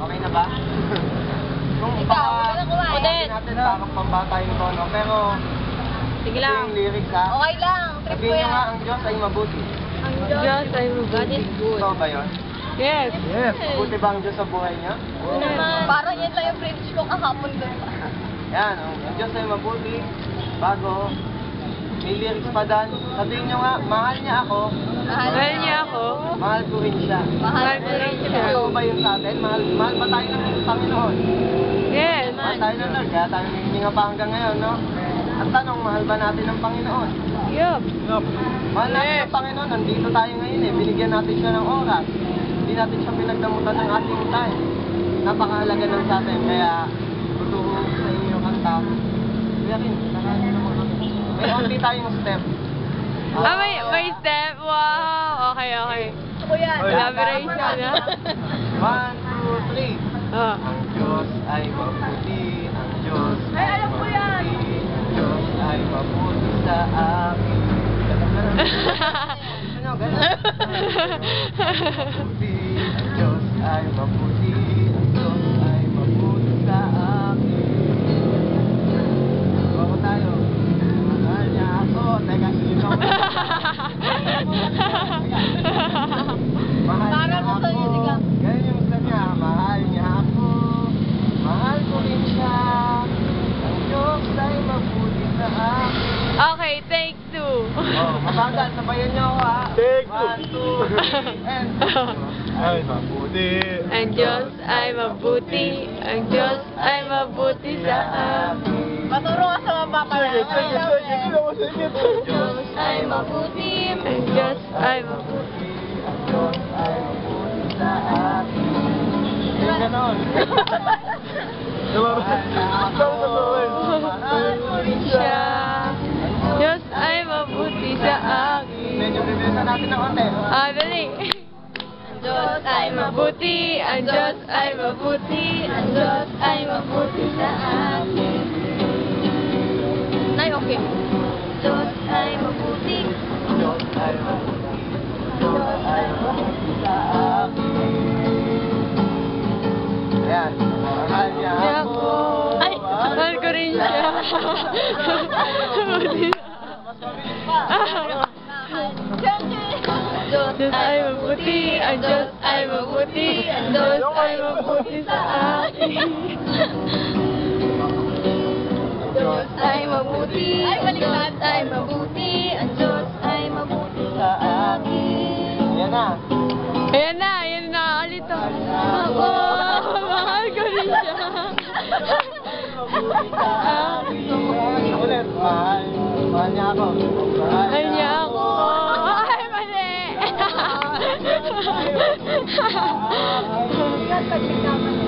Okay na ba? Kung Ikaw, baka, wala kumain. sabihin natin parang pambata yung tono, pero Sige ito lang. yung lyrics ha. Okay lang, trip ko Sabihin nyo yan. nga, ang Diyos ay mabuti. Ang Diyos ay mabuti. God is good. Ito ba yun? Yes. Yes. Mabuti ba ang Diyos sa buhay niya? Naman. Parang yan lang yung privilege ko kahapon doon. Yan, ang Diyos ay mabuti. Bago, may lyrics pa dan. Sabihin nyo nga, mahal niya ako, Mahal niya ako. mahal ko rin siya. Mahal ko rin siya. Ito ba yun sa atin? Mahal ba tayo ng Panginoon? Yes. Mahal tayo ng Lord, kaya tayo hininga pa hanggang ngayon, no? Ang tanong, mahal ba natin ng Panginoon? Yup. Mahal natin ng Panginoon, nandito tayo ngayon eh. Binigyan natin siya ng oras. Hindi natin siya pinagdamutan ng ating time. Napakahalaga ng sa atin, kaya tutuho sa inyo kanta. Kuya rin, nakain naman kami. May onti tayong step. May step. Wow. Okay. Gusto ko yan. Collaboration, ha? 1, 2, 3. Oh. Ang Diyos ay mabuti, ang Diyos Ay, alam ko yan. ang Diyos ay mabuti sa akin. Ganun. Ano, ganun. Mabuti, ang Diyos ay mabuti, ang Diyos ay mabuti sa akin. Bago tayo. Mahal niya ako. Teka, sino? Mahal Para niya sa ako. music lang. Ganun yung gusto niya. Mahal niya ako. Mahal ko rin siya. Ang Diyos ay mabuti sa akin. Okay, take 2. Oh, mabagal. Sabayan niyo ako ha. Take 1, 2, 3, and... Ay, mabuti. Ang Diyos ay mabuti. Ang Diyos ay mabuti sa amin. Maturo ka sa mapapala. Sige. Diyos ay mabuti. Ang Diyos ay mabuti. Ang Diyos ay mabuti sa akin. Yung ganon. Mahal ko rin Siya. Diyos ay mabuti sa akin. Medyo bibilisan natin ng konti. Dali. Ang Diyos ay Mabuti. Ang Diyos ay mabuti. Ang Diyos ay mabuti sa atin. Nay, okay. Diyos ay mabuti. Diyos ay mabuti. Diyos ay mabuti sa akin. Ayan. Mahal niya ako. Ay, mahal ko rin siya. Mabuti. Mas mabilis pa. Diyos ay mabuti. Ang Diyos ay mabuti. Ang Diyos ay mabuti sa akin. Diyos ay mabuti. Ay, baliktad. Diyos ay mabuti. Ang Diyos ay mabuti sa akin. Ayan na. Ayan na, alito. Ako, mahal ko rin siya. Ulit. Mahal. Mahal niya ako. Mahal niya ako. Ay, mali. Pag-pagkaman